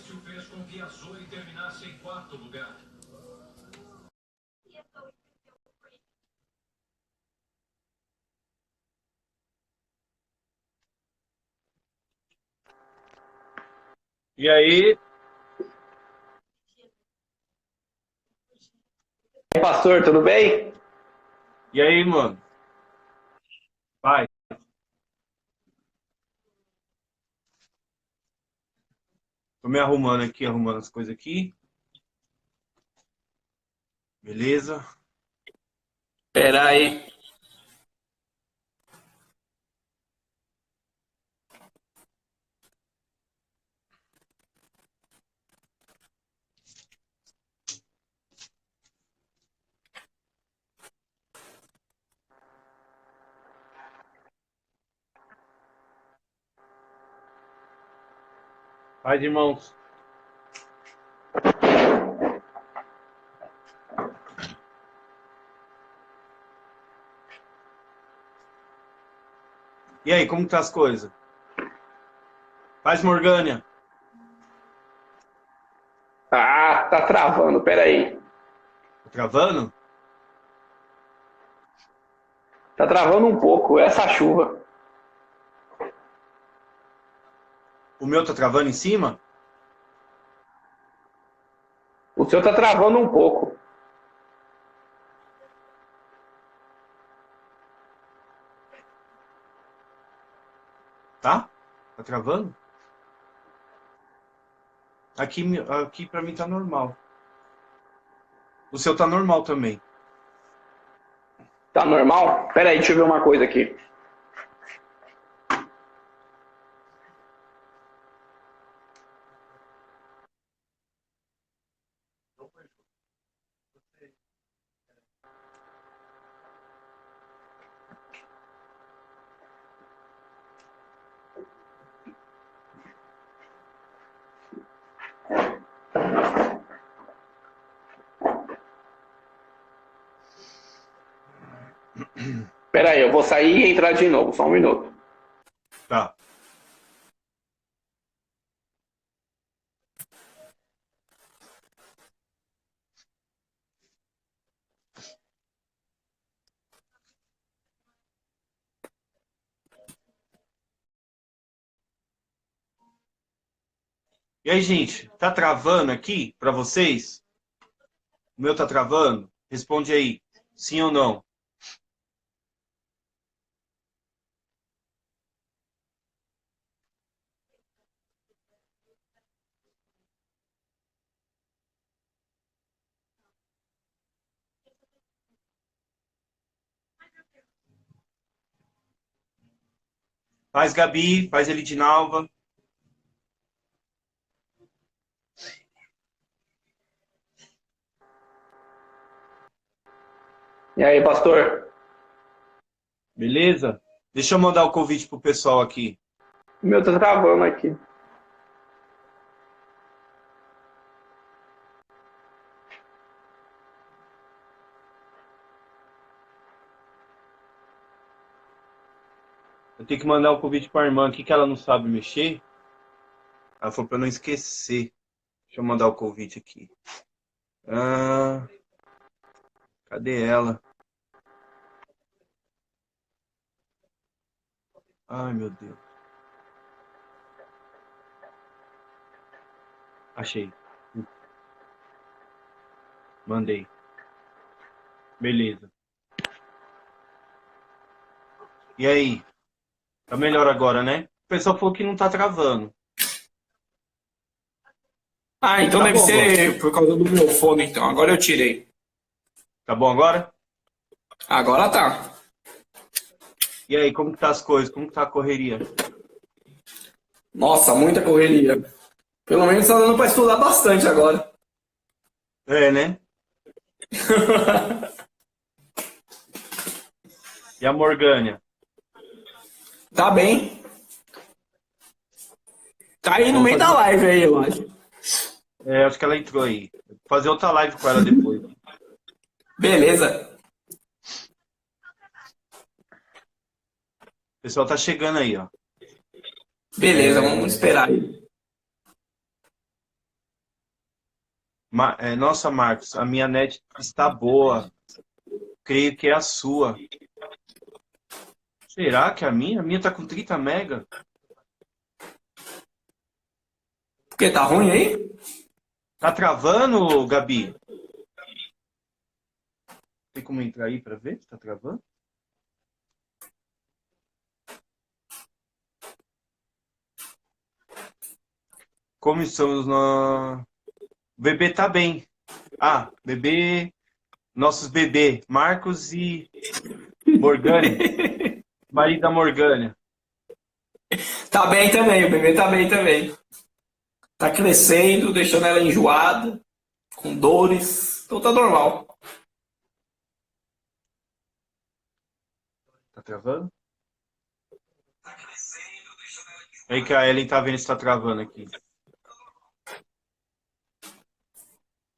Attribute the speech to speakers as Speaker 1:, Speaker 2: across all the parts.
Speaker 1: início fez com que a Zoe terminasse em quarto lugar.
Speaker 2: E aí,
Speaker 3: Pastor, tudo bem?
Speaker 2: e aí, mano? Vai. Tô me arrumando aqui, arrumando as coisas aqui. Beleza?
Speaker 3: Pera aí.
Speaker 2: Paz, irmãos. E aí, como tá as coisas? Paz, Morgânia.
Speaker 3: Ah, tá travando, pera aí.
Speaker 2: Tá travando?
Speaker 3: Tá travando um pouco, essa chuva.
Speaker 2: O meu tá travando em cima?
Speaker 3: O seu tá travando um pouco.
Speaker 2: Tá? Tá travando? Aqui pra mim tá normal. O seu tá normal também.
Speaker 3: Tá normal? Pera aí, deixa eu ver uma coisa aqui. Pera aí, eu vou sair e entrar de novo, só um minuto.
Speaker 2: Tá. E aí, gente, tá travando aqui pra vocês? O meu tá travando? Responde aí, sim ou não? Paz, Gabi, paz, Elidinalva.
Speaker 3: E aí, pastor?
Speaker 2: Beleza? Deixa eu mandar o convite pro pessoal aqui.
Speaker 3: O meu tá travando aqui.
Speaker 2: Eu tenho que mandar o convite pra irmã aqui que ela não sabe mexer. Ela falou pra eu não esquecer. Deixa eu mandar o convite aqui. Ah, cadê ela? Ai, meu Deus. Achei. Mandei. Beleza. E aí? Tá melhor agora, né? O pessoal falou que não tá travando.
Speaker 3: Ah, então
Speaker 2: Tá
Speaker 3: deve
Speaker 2: bom agora.
Speaker 3: ser por causa do meu fone, então. Agora eu tirei.
Speaker 2: Tá bom agora?
Speaker 3: Agora tá.
Speaker 2: E aí, como que tá as coisas? Como que tá a correria?
Speaker 3: Nossa, muita correria. Pelo menos tá dando pra estudar bastante agora.
Speaker 2: É, né? E a Morgânia?
Speaker 3: Tá bem. Tá aí no
Speaker 2: Vamos
Speaker 3: meio da
Speaker 2: fazer.
Speaker 3: live aí, eu acho.
Speaker 2: É, acho que ela entrou aí. Vou fazer outra live com ela depois.
Speaker 3: Beleza.
Speaker 2: O pessoal tá chegando aí, ó.
Speaker 3: Beleza, vamos esperar aí.
Speaker 2: Nossa, Marcos, a minha net está boa. Creio que é a sua. Será que é a minha? A minha tá com 30 mega.
Speaker 4: Porque tá ruim aí?
Speaker 2: Tá travando, Gabi? Tem como entrar aí para ver se tá travando? Como estamos na... O bebê tá bem. Bebê... Nossos bebê, Marcos e Morgane. Marido da Morgane.
Speaker 4: Tá bem também, o bebê tá bem também. Tá crescendo, deixando ela enjoada, com dores. Então tá normal.
Speaker 2: Tá travando? Aí que a Ellen tá vendo se tá travando aqui.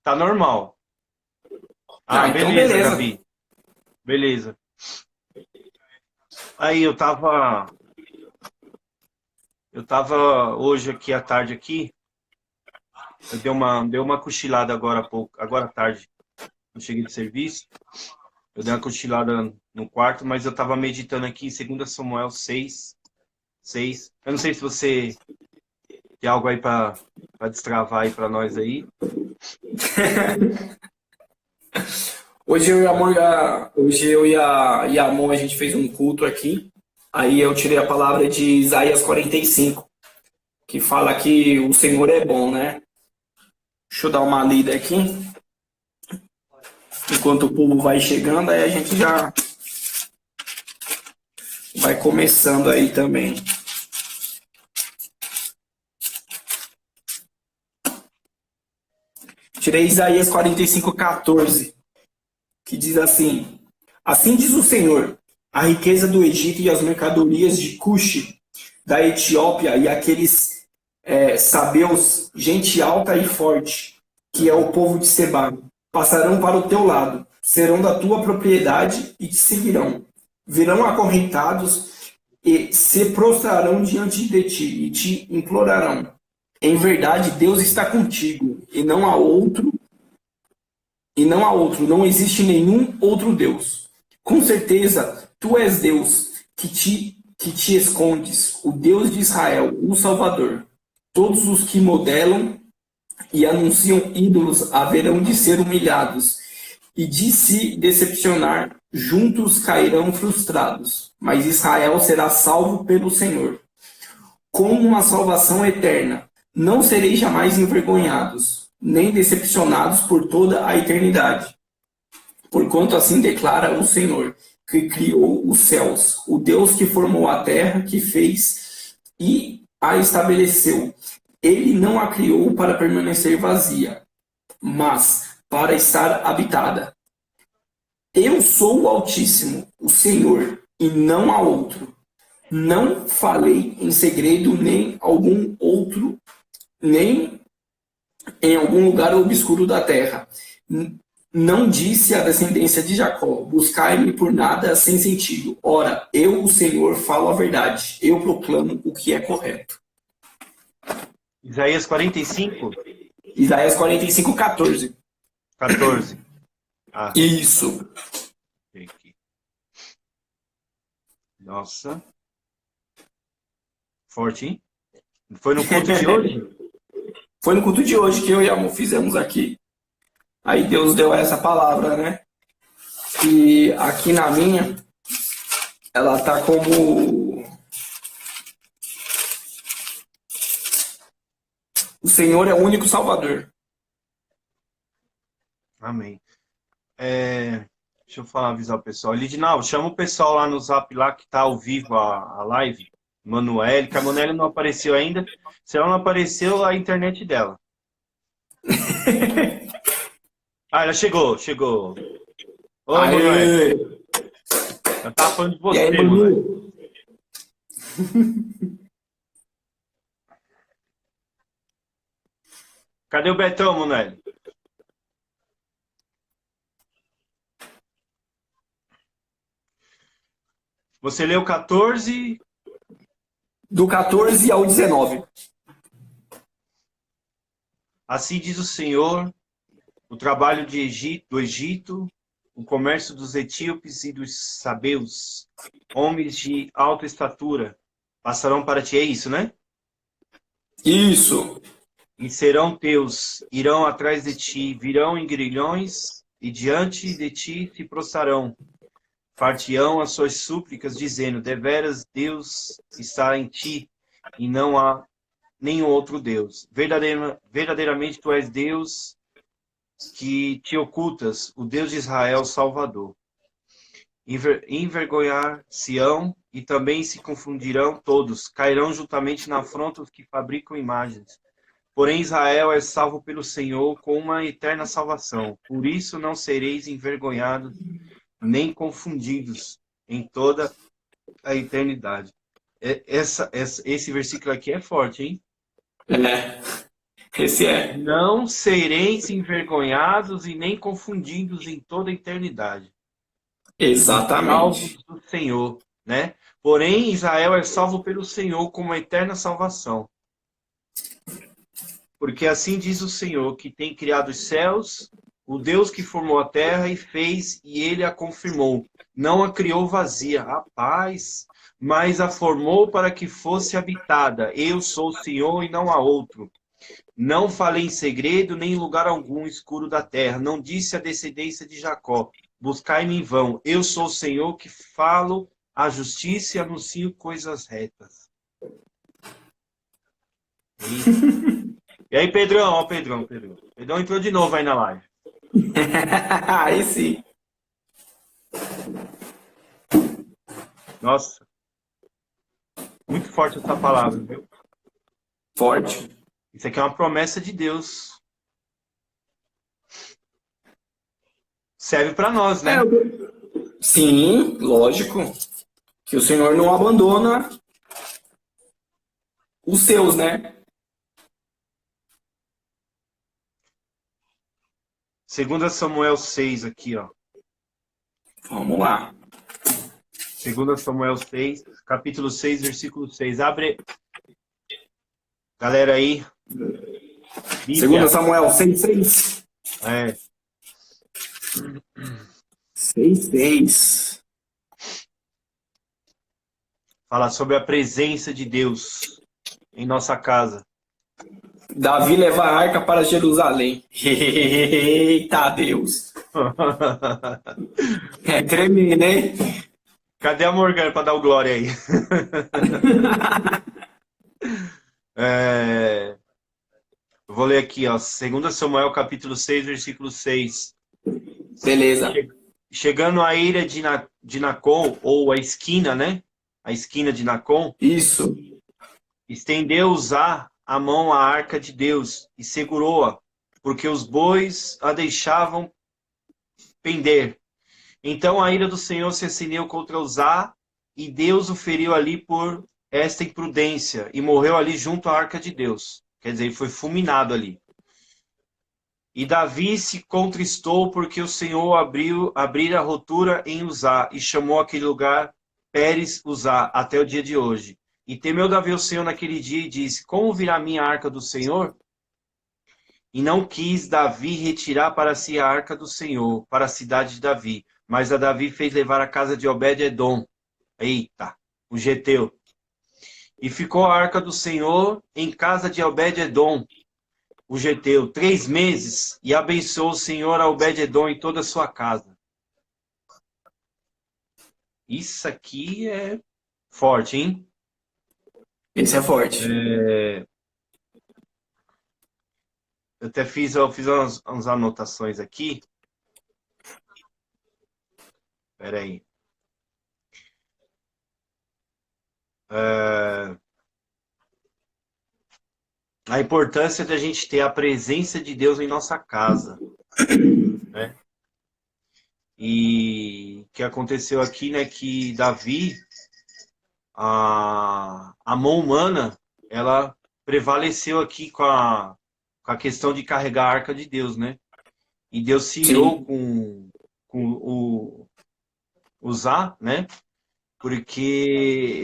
Speaker 2: Tá normal.
Speaker 4: Então beleza.
Speaker 2: Gabi. Beleza. Aí eu tava hoje aqui à tarde aqui. Eu dei uma cochilada agora há pouco, agora à tarde. Eu cheguei de serviço. Eu dei uma cochilada no quarto, mas eu tava meditando aqui em 2 Samuel 6. Eu não sei se você tem algo aí para destravar aí para nós aí.
Speaker 4: Hoje eu e a Amon, a gente fez um culto aqui. Aí eu tirei a palavra de Isaías 45, que fala que o Senhor é bom, né? Deixa eu dar uma lida aqui. Enquanto o povo vai chegando, aí a gente já vai começando aí também. Tirei Isaías 45:14, que diz assim: Assim diz o Senhor, a riqueza do Egito e as mercadorias de Cuxi, da Etiópia e aqueles sabeus, gente alta e forte, que é o povo de Seba, passarão para o teu lado, serão da tua propriedade e te seguirão. Virão acorrentados e se prostrarão diante de ti e te implorarão. Em verdade, Deus está contigo, e não há outro, não existe nenhum outro Deus. Com certeza, tu és Deus, que te escondes, o Deus de Israel, o Salvador. Todos os que modelam e anunciam ídolos haverão de ser humilhados, e de se decepcionar, juntos cairão frustrados. Mas Israel será salvo pelo Senhor, com uma salvação eterna. Não sereis jamais envergonhados, nem decepcionados por toda a eternidade. Porquanto assim declara o Senhor, que criou os céus, o Deus que formou a terra, que fez e a estabeleceu. Ele não a criou para permanecer vazia, mas para estar habitada. Eu sou o Altíssimo, o Senhor, e não há outro. Não falei em segredo nem em algum lugar obscuro da terra. Não disse à descendência de Jacó, buscai-me por nada sem sentido. Ora, eu, o Senhor, falo a verdade. Eu proclamo o que é correto.
Speaker 2: Isaías 45?
Speaker 4: Isaías 45:14.
Speaker 2: 14.
Speaker 4: Isso.
Speaker 2: Aqui. Nossa. Forte, hein? Foi no culto de hoje?
Speaker 4: Foi no culto de hoje que eu e a Amor fizemos aqui. Aí Deus deu essa palavra, né? E aqui na minha, ela tá como: o Senhor é o único Salvador.
Speaker 2: Amém. Deixa eu avisar o pessoal. Lidinal, chama o pessoal lá no Zap lá que tá ao vivo a live. Manuele, que a Manuele não apareceu ainda. Se ela não apareceu, a internet dela. Ela chegou. Oi, Manuele. Eu tava falando de você, Manuele. Cadê o Betão, Manuele? Você leu 14...
Speaker 4: Do 14 ao 19.
Speaker 2: Assim diz o Senhor, o trabalho do Egito, o comércio dos etíopes e dos sabeus, homens de alta estatura, passarão para ti. É isso, né?
Speaker 4: Isso.
Speaker 2: E serão teus, irão atrás de ti, virão em grilhões, e diante de ti se prostrarão. Far-te-ão as suas súplicas, dizendo, deveras Deus está em ti, e não há nenhum outro Deus. Verdadeiramente tu és Deus que te ocultas, o Deus de Israel, Salvador. Envergonhar-se-ão e também se confundirão todos, cairão juntamente na afronta os que fabricam imagens. Porém Israel é salvo pelo Senhor com uma eterna salvação. Por isso não sereis envergonhados nem confundidos em toda a eternidade. Esse versículo aqui é forte, hein?
Speaker 4: Esse é.
Speaker 2: Não sereis envergonhados e nem confundidos em toda a eternidade.
Speaker 4: Exatamente.
Speaker 2: Salvos do Senhor, né? Porém, Israel é salvo pelo Senhor com uma eterna salvação. Porque assim diz o Senhor, que tem criado os céus, o Deus que formou a terra e fez, e ele a confirmou. Não a criou vazia, rapaz, mas a formou para que fosse habitada. Eu sou o Senhor e não há outro. Não falei em segredo, nem em lugar algum escuro da terra. Não disse à descendência de Jacó, buscai-me em vão. Eu sou o Senhor que falo a justiça e anuncio coisas retas. E aí, Pedrão, ó, Pedrão. Pedrão entrou de novo aí na live.
Speaker 4: Aí sim.
Speaker 2: Nossa. Muito forte essa palavra, viu?
Speaker 4: Forte.
Speaker 2: Isso aqui é uma promessa de Deus. Serve para nós, né?
Speaker 4: Sim, lógico. Que o Senhor não abandona os seus, né?
Speaker 2: 2 Samuel 6 aqui, ó.
Speaker 4: Vamos lá.
Speaker 2: 2 Samuel 6, capítulo 6, versículo 6. Abre, galera aí. Bíblia.
Speaker 4: 2 Samuel 6:6.
Speaker 2: É.
Speaker 4: 6:6.
Speaker 2: Fala sobre a presença de Deus em nossa casa.
Speaker 4: Davi leva a arca para Jerusalém. Eita Deus. É tremendo, hein?
Speaker 2: Cadê a Morgana para dar o glória aí? Eu vou ler aqui, ó. 2 Samuel, capítulo 6, versículo 6.
Speaker 4: Beleza.
Speaker 2: Chegando à ilha de Nacon, ou a esquina, né? A esquina de Nacon,
Speaker 4: Isso.
Speaker 2: estendeu Uzá a mão à arca de Deus e segurou-a, porque os bois a deixavam pender. Então a ira do Senhor se acendeu contra Uzá, e Deus o feriu ali por esta imprudência, e morreu ali junto à arca de Deus. Quer dizer, ele foi fulminado ali. E Davi se contristou porque o Senhor abrira a rotura em Uzá, e chamou aquele lugar Pérez Uzá, até o dia de hoje. E temeu Davi o Senhor naquele dia e disse, como virá a minha arca do Senhor? E não quis Davi retirar para si a arca do Senhor, para a cidade de Davi. Mas a Davi fez levar a casa de Obed-edom. Eita, o geteu. E ficou a arca do Senhor em casa de Obed-edom, o geteu, 3 meses. E abençoou o Senhor a Obed-edom em toda a sua casa. Isso aqui é forte, hein?
Speaker 4: Esse é forte.
Speaker 2: Eu até fiz umas anotações aqui. Espera aí. A importância da gente ter a presença de Deus em nossa casa, né? E o que aconteceu aqui, né, que Davi, a mão humana, ela prevaleceu aqui com a questão de carregar a arca de Deus, né? E Deus se irou com o Uzá, né? Porque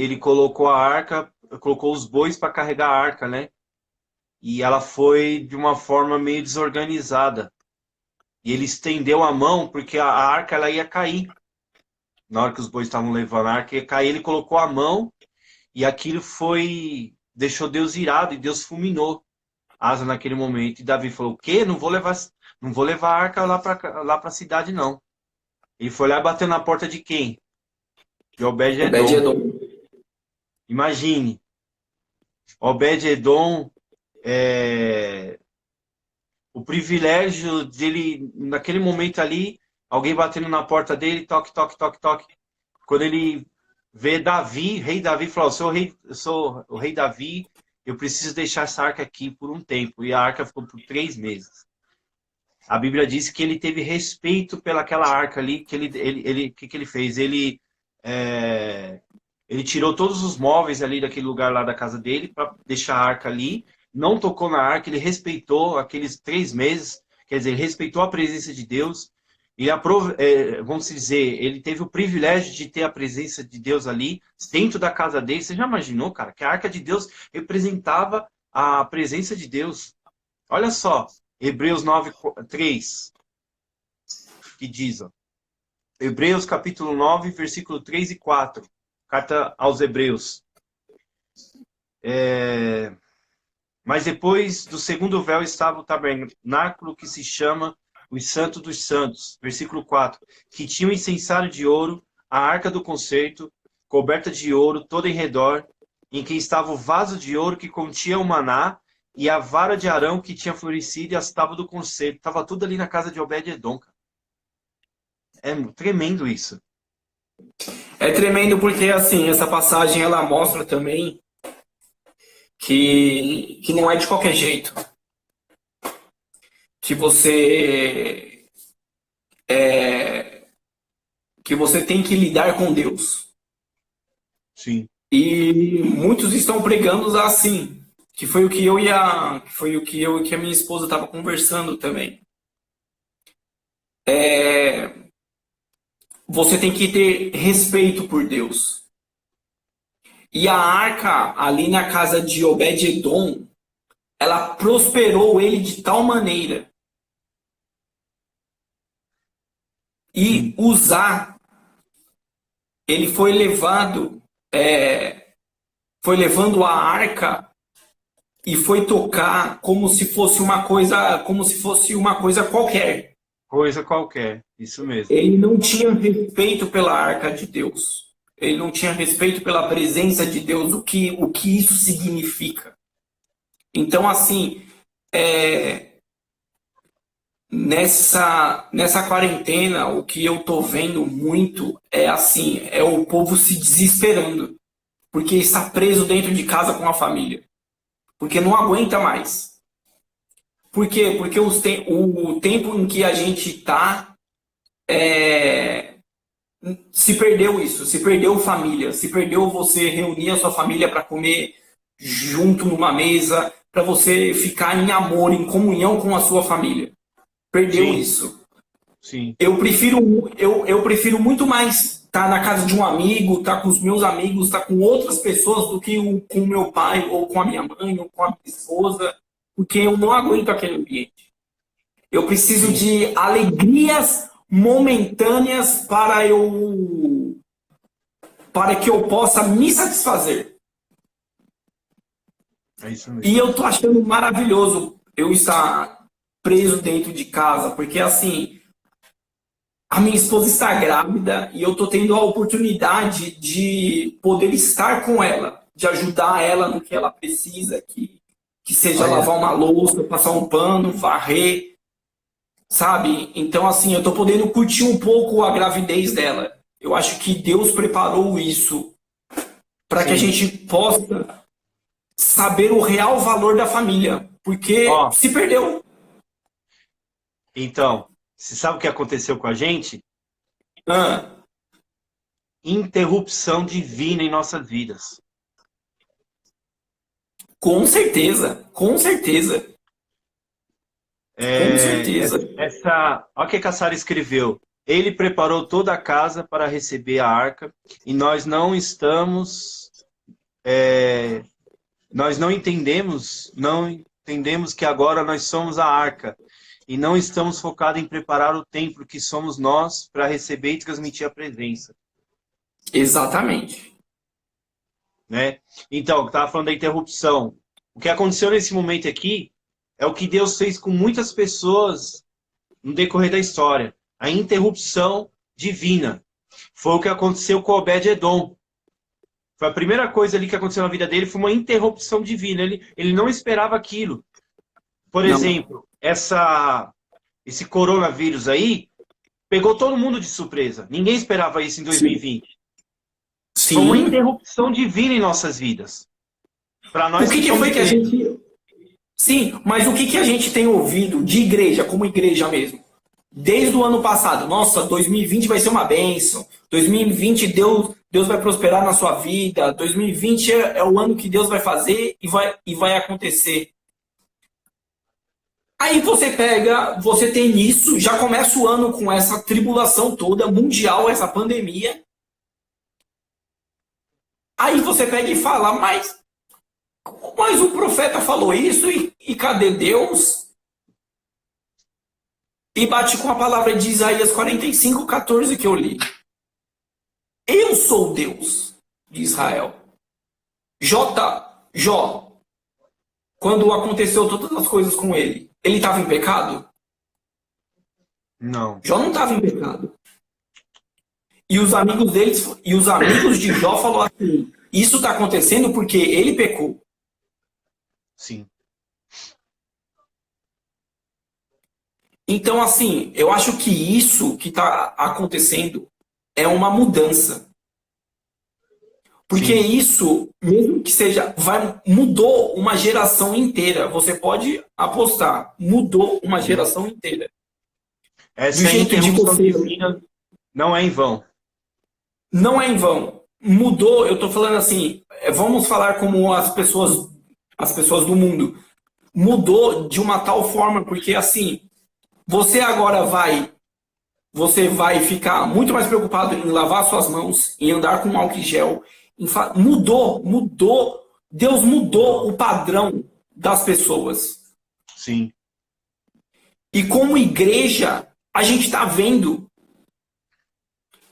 Speaker 2: ele colocou a arca, colocou os bois para carregar a arca, né? E ela foi de uma forma meio desorganizada. E ele estendeu a mão porque a arca ela ia cair. Na hora que os bois estavam levando a arca, ia cair, ele colocou a mão e aquilo deixou Deus irado e Deus fulminou Asa naquele momento. E Davi falou: o quê? Não vou levar a arca lá para a cidade, não. Ele foi lá e bateu na porta de quem? De Obed-edom.
Speaker 4: Obed-edom.
Speaker 2: Imagine. Obed-edom, o privilégio dele, naquele momento ali, alguém batendo na porta dele, toque, toque, toque, toque. Quando ele vê Davi, rei Davi, falou: eu sou o rei Davi, eu preciso deixar essa arca aqui por um tempo. E a arca ficou por 3 meses. A Bíblia diz que ele teve respeito pelaquela arca ali, que que ele fez? Ele tirou todos os móveis ali daquele lugar lá da casa dele para deixar a arca ali, não tocou na arca, ele respeitou aqueles 3 meses, quer dizer, ele respeitou a presença de Deus, e vamos dizer, ele teve o privilégio de ter a presença de Deus ali, dentro da casa dele. Você já imaginou, cara, que a arca de Deus representava a presença de Deus? Olha só, Hebreus 9:3, que diz, ó, Hebreus capítulo 9, versículo 3 e 4, carta aos Hebreus. Mas depois do segundo véu estava o tabernáculo que se chama os Santos dos Santos, versículo 4, que tinha um incensário de ouro, a arca do concerto, coberta de ouro toda em redor, em que estava o vaso de ouro que continha o maná, e a vara de Arão que tinha florescido e as tábuas do concerto. Estava tudo ali na casa de Obed-edom. É tremendo isso.
Speaker 4: É tremendo porque, assim, essa passagem ela mostra também que não é de qualquer jeito. Que você tem que lidar com Deus.
Speaker 2: Sim.
Speaker 4: E muitos estão pregando assim, que foi o que eu e a minha esposa estava conversando também. Você tem que ter respeito por Deus. E a arca ali na casa de Obed-edom, ela prosperou ele de tal maneira. E Uzá, ele foi levando a arca e foi tocar como se fosse uma coisa qualquer.
Speaker 2: Coisa qualquer, isso mesmo.
Speaker 4: Ele não tinha respeito pela arca de Deus. Ele não tinha respeito pela presença de Deus, o que isso significa. Então, assim, nessa quarentena, o que eu tô vendo muito é o povo se desesperando, porque está preso dentro de casa com a família, porque não aguenta mais. Por quê? Porque o tempo em que a gente está, se perdeu isso, se perdeu família, se perdeu você reunir a sua família para comer junto numa mesa, para você ficar em amor, em comunhão com a sua família. Perdeu
Speaker 2: Sim.
Speaker 4: isso.
Speaker 2: Sim.
Speaker 4: Eu prefiro muito mais estar na casa de um amigo, estar com os meus amigos, estar com outras pessoas do que com o meu pai, ou com a minha mãe, ou com a minha esposa, porque eu não aguento aquele ambiente. Eu preciso de alegrias momentâneas para que eu possa me satisfazer.
Speaker 2: É isso mesmo.
Speaker 4: E eu tô achando maravilhoso eu estar preso dentro de casa, porque assim, a minha esposa está grávida e eu tô tendo a oportunidade de poder estar com ela, de ajudar ela no que ela precisa, que seja lavar uma louça, passar um pano, varrer, sabe? Então, assim, eu tô podendo curtir um pouco a gravidez dela. Eu acho que Deus preparou isso para que a gente possa saber o real valor da família, porque se perdeu.
Speaker 2: Então, você sabe o que aconteceu com a gente? Interrupção divina em nossas vidas.
Speaker 4: Com certeza, com certeza. Com certeza.
Speaker 2: Olha o que a Sara escreveu. Ele preparou toda a casa para receber a arca e nós não entendemos que agora nós somos a arca. e não estamos focados em preparar o templo que somos nós para receber e transmitir a presença.
Speaker 4: Exatamente.
Speaker 2: Né? Então, eu estava falando da interrupção. O que aconteceu nesse momento aqui é o que Deus fez com muitas pessoas no decorrer da história. A interrupção divina. Foi o que aconteceu com Obed-Edom. Foi a primeira coisa ali que aconteceu na vida dele, foi uma interrupção divina. Ele não esperava aquilo. Por exemplo, esse coronavírus aí pegou todo mundo de surpresa. Ninguém esperava isso em 2020.
Speaker 4: Sim.
Speaker 2: Foi uma interrupção divina em nossas vidas. Para nós
Speaker 4: o que foi que a gente... Sim, mas o que a gente tem ouvido de igreja, como igreja mesmo? Desde o ano passado. Nossa, 2020 vai ser uma bênção. 2020 Deus vai prosperar na sua vida. 2020 é o ano que Deus vai fazer e vai acontecer. Aí você tem isso, já começa o ano com essa tribulação toda, mundial, essa pandemia. Aí você pega e fala, mas o profeta falou isso e cadê Deus? E bate com a palavra de Isaías 45:14 que eu li. Eu sou o Deus de Israel. Jó, quando aconteceu todas as coisas com ele estava em pecado?
Speaker 2: Não.
Speaker 4: Jó não estava em pecado. E os amigos de Jó falaram assim, isso está acontecendo porque ele pecou.
Speaker 2: Sim.
Speaker 4: Então, assim, eu acho que isso que está acontecendo é uma mudança. Porque isso, mesmo que seja, mudou uma geração inteira. Você pode apostar, mudou uma geração inteira.
Speaker 2: Essa interrupção divina não é em vão.
Speaker 4: Não é em vão. Mudou, eu estou falando assim, vamos falar como as pessoas do mundo. Mudou de uma tal forma, porque assim, você agora vai ficar muito mais preocupado em lavar suas mãos, em andar com álcool em gel. Mudou. Deus mudou o padrão das pessoas.
Speaker 2: Sim.
Speaker 4: E como igreja, a gente está vendo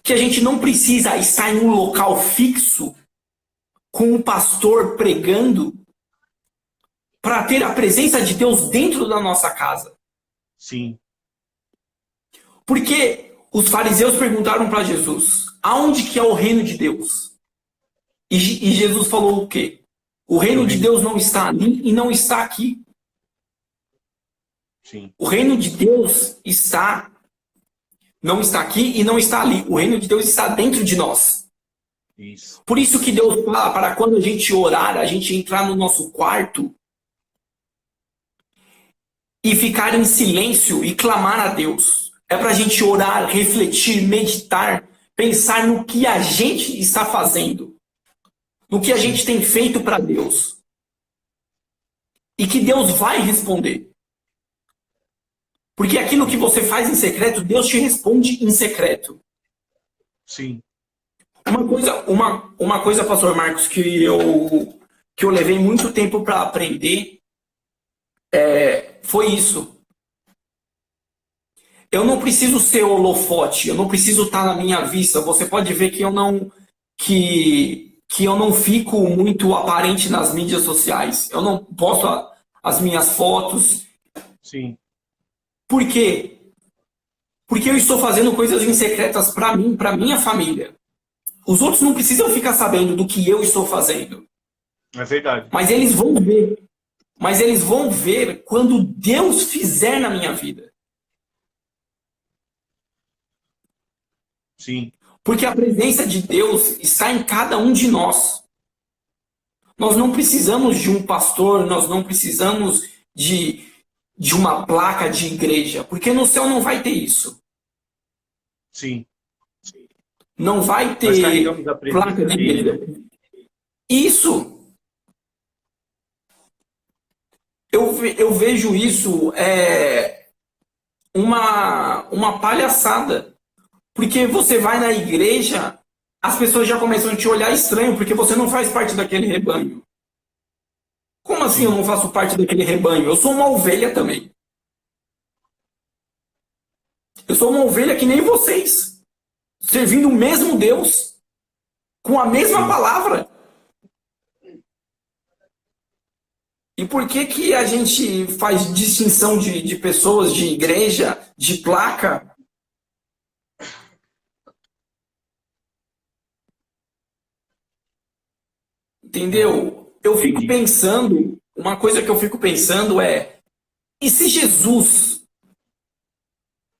Speaker 4: que a gente não precisa estar em um local fixo com o pastor pregando para ter a presença de Deus dentro da nossa casa.
Speaker 2: Sim.
Speaker 4: Porque os fariseus perguntaram para Jesus, aonde que é o reino de Deus? E Jesus falou o quê? O reino de Deus não está ali e não está aqui.
Speaker 2: Sim.
Speaker 4: O reino de Deus não está aqui e não está ali. O reino de Deus está dentro de nós.
Speaker 2: Isso.
Speaker 4: Por isso que Deus fala para quando a gente orar, a gente entrar no nosso quarto e ficar em silêncio e clamar a Deus. É para a gente orar, refletir, meditar, pensar no que a gente está fazendo. No que a gente tem feito para Deus. E que Deus vai responder. Porque aquilo que você faz em secreto, Deus te responde em secreto.
Speaker 2: Sim.
Speaker 4: Uma coisa, pastor Marcos, que eu levei muito tempo para aprender foi isso. Eu não preciso ser holofote, eu não preciso estar na minha vista. Você pode ver que eu não fico muito aparente nas mídias sociais. Eu não posto as minhas fotos.
Speaker 2: Sim.
Speaker 4: Por quê? Porque eu estou fazendo coisas em secretas para mim, para minha família. Os outros não precisam ficar sabendo do que eu estou fazendo.
Speaker 2: É verdade.
Speaker 4: Mas eles vão ver. Mas eles vão ver quando Deus fizer na minha vida.
Speaker 2: Sim.
Speaker 4: Porque a presença de Deus está em cada um de nós. Nós não precisamos de um pastor, nós não precisamos de uma placa de igreja, porque no céu não vai ter isso.
Speaker 2: Sim.
Speaker 4: Não vai ter placa de igreja. Isso. Eu vejo isso uma palhaçada. Porque você vai na igreja, as pessoas já começam a te olhar estranho, porque você não faz parte daquele rebanho. Como assim eu não faço parte daquele rebanho? Eu sou uma ovelha também. Eu sou uma ovelha que nem vocês, servindo o mesmo Deus, com a mesma palavra. E por que que a gente faz distinção de pessoas, de igreja, de placa? Entendeu? Eu fico pensando, uma coisa que eu fico pensando é, e se Jesus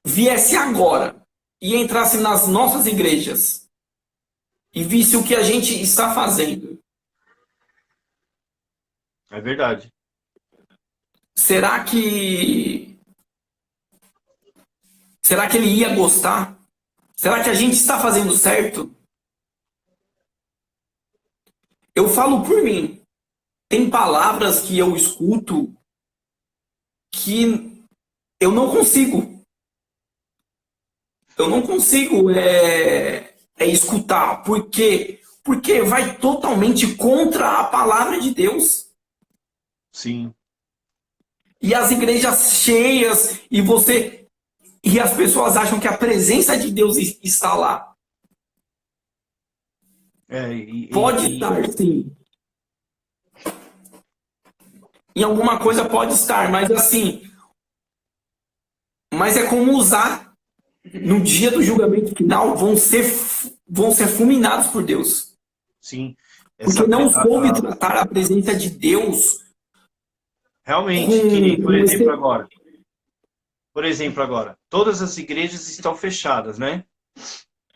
Speaker 4: viesse agora e entrasse nas nossas igrejas e visse o que a gente está fazendo?
Speaker 2: É verdade.
Speaker 4: Será que ele ia gostar? Será que a gente está fazendo certo? Eu falo por mim. Tem palavras que eu escuto que eu não consigo. Eu não consigo escutar. Por quê? Porque vai totalmente contra a palavra de Deus.
Speaker 2: Sim.
Speaker 4: E as igrejas cheias, e as pessoas acham que a presença de Deus está lá. Pode estar, sim. Em alguma coisa pode estar, mas assim. Mas é como usar. No dia do julgamento final, vão ser fulminados por Deus.
Speaker 2: Sim.
Speaker 4: Porque não soube tratar a presença de Deus.
Speaker 2: Realmente, por exemplo agora, todas as igrejas estão fechadas, né?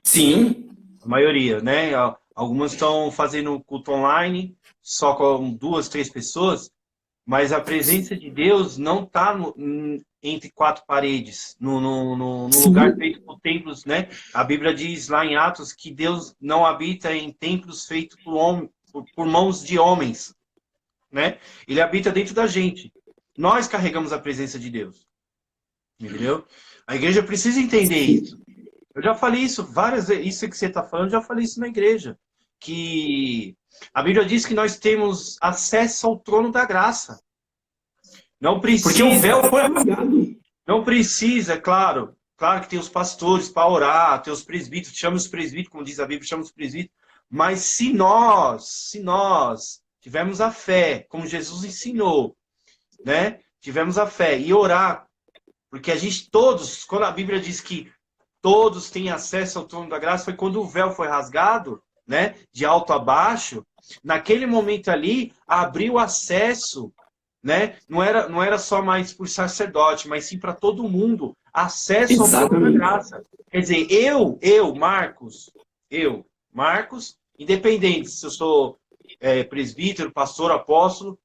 Speaker 4: Sim.
Speaker 2: A maioria, né? Algumas estão fazendo culto online, só com 2, 3 pessoas, mas a presença de Deus não está entre 4 paredes, no lugar feito por templos, né? A Bíblia diz lá em Atos que Deus não habita em templos feitos por mãos de homens, né? Ele habita dentro da gente. Nós carregamos a presença de Deus. Entendeu? A igreja precisa entender isso. Eu já falei isso várias vezes. Isso que você está falando, eu já falei isso na igreja. Que a Bíblia diz que nós temos acesso ao trono da graça. Não precisa.
Speaker 4: Porque o véu foi rasgado.
Speaker 2: Não precisa, claro. Claro que tem os pastores para orar, tem os presbíteros, chama os presbíteros, como diz a Bíblia, chama os presbíteros. Mas se nós tivermos a fé, como Jesus ensinou, né? Tivemos a fé e orar, porque a gente todos, quando a Bíblia diz que todos têm acesso ao trono da graça, foi quando o véu foi rasgado, né? De alto a baixo. Naquele momento ali, abriu acesso, né? Não era só mais por sacerdote, mas sim para todo mundo. Acesso ao trono da graça. Quer dizer, Marcos, independente se eu sou presbítero, pastor, apóstolo,